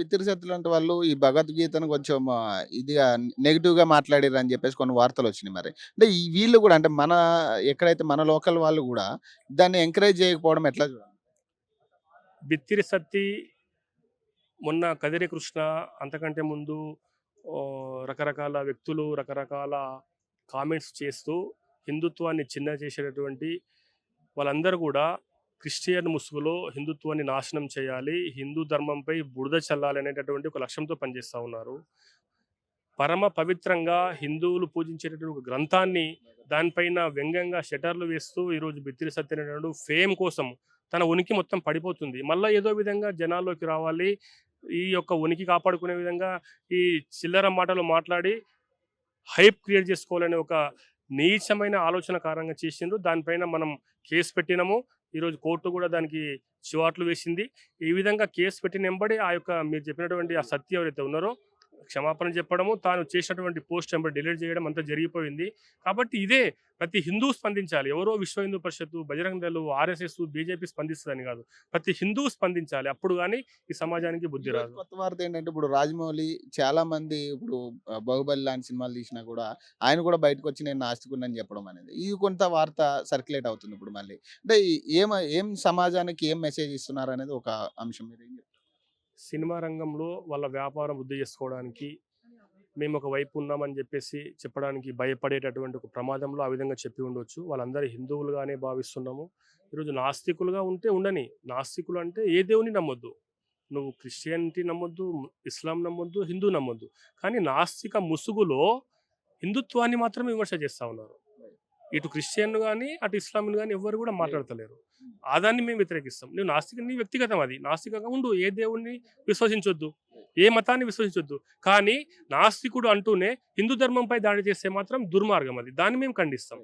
బిత్తిరి సత్తులు లాంటి వాళ్ళు ఈ భగవద్గీతను కొంచెం ఇదిగా నెగెటివ్‌గా మాట్లాడిర్రని జెప్పేసి కొన్ని వార్తలొచ్చినాయి మరి. అంటే ఈ వీళ్ళు గూడా అంటే ఎక్కడైతే మన లోకల్ వాళ్ళు గూడా దాన్ని ఎంకరేజ్ చేయకపోవడం ఎట్లా చూడాలి? బిత్తిరి సత్తి, మొన్న కదిరి కృష్ణ, అంతకంటే ముందు రకరకాల వ్యక్తులు రకరకాల కామెంట్స్ చేస్తూ హిందుత్వాన్ని చిన్న చేసేటటువంటి వాళ్ళందరూ కూడా క్రిస్టియన్ ముసుగులో హిందుత్వాన్ని నాశనం చేయాలి, హిందూ ధర్మంపై బురద చల్లాలి అనేటటువంటి ఒక లక్ష్యంతో పనిచేస్తూ ఉన్నారు. పరమ పవిత్రంగా హిందువులు పూజించేటటువంటి ఒక గ్రంథాన్ని దానిపైన వ్యంగ్యంగా షటర్లు వేస్తూ ఈరోజు బిత్తిరి సత్యనారాయణుడు ఫేమ్ కోసం తన ఉనికి మొత్తం పడిపోతుంది. మళ్ళీ ఏదో విధంగా జనాల్లోకి రావాలి, ఈ యొక్క ఉనికి కాపాడుకునే విధంగా ఈ చిల్లర మాటలు మాట్లాడి హైప్ క్రియేట్ చేసుకోవాలనే ఒక నీచమైన ఆలోచన కారణంగా చేసిండ్రు. దానిపైన మనం కేసు పెట్టినాము. ఈరోజు కోర్టు కూడా దానికి చివాట్లు వేసింది. ఈ విధంగా కేసు పెట్టిన ఎంబడి ఆ యొక్క మీరు చెప్పినటువంటి ఆ సత్య ఎవరైతే ఉన్నారో క్షమాపణ చెప్పడము, తాను చేసినటువంటి పోస్ట్ ఎంబడి డిలీట్ చేయడం అంతా జరిగిపోయింది. కాబట్టి ఇదే ప్రతి హిందువు స్పందించాలి. ఎవరో విశ్వ హిందూ పరిషత్తు, బజరంగ దళ్, ఆర్ఎస్ఎస్, బీజేపీ స్పందిస్తదని కాదు. ప్రతి హిందువు స్పందించాలి. అప్పుడు గాని ఈ సమాజానికి బుద్ధి ఈరోజు రాదు. కొత్త వార్త ఏంటంటే ఇప్పుడు రాజమౌళి చాలా మంది ఇప్పుడు 'బాహుబలి' లాంటి సినిమాలు తీసినా కూడా ఆయన కూడా బయటకొచ్చి నేను నాస్తికుడినని చెప్పడం అనేది. ఇది కొంత వార్త సర్క్యులేట్ అవుతుంది ఇప్పుడు మళ్ళీ. అంటే ఏం సమాజానికి ఏం మెసేజ్ ఇస్తున్నారనేది ఒక అంశం. మీరేం చెప్తారు? సినిమా రంగంలో వాళ్ళ వ్యాపారం వృద్ధి చేసుకోవడానికి మేము ఒక వైపు ఉన్నామని చెప్పేసి చెప్పడానికి భయపడేటటువంటి ఒక ప్రమాదంలో ఆ విధంగా చెప్పి ఉండొచ్చు. వాళ్ళందరూ హిందువులుగానే భావిస్తున్నాము. ఈరోజు నాస్తికులుగా ఉంటే ఉండని. నాస్తికులు అంటే ఏ దేవుని నమ్మొద్దు. నువ్వు క్రిస్టియానిటీ నమ్మొద్దు, ఇస్లాం నమ్మొద్దు, హిందూ నమ్మొద్దు. కానీ నాస్తిక ముసుగులో హిందుత్వాన్ని మాత్రమే విమర్శ చేస్తా ఉన్నారు. ఇటు క్రిస్టియన్‌లు గాని, అటు ఇస్లాంలు గాని ఎవ్వరు కూడా మాట్లాడతలేరు. ఆ దాన్ని మేము వ్యతిరేకిస్తాం. నువ్వు నాస్తికుడు, నీ వ్యక్తిగతం అది. నాస్తికంగా ఉండు. ఏ దేవుడిని విశ్వసించొద్దు. ఏ మతాన్ని విశ్వసించొద్దు. కానీ నాస్తికుడు అంటూనే హిందూ ధర్మంపై దాడి చేస్తే మాత్రం దుర్మార్గం అది. దాన్ని మేము ఖండిస్తాం.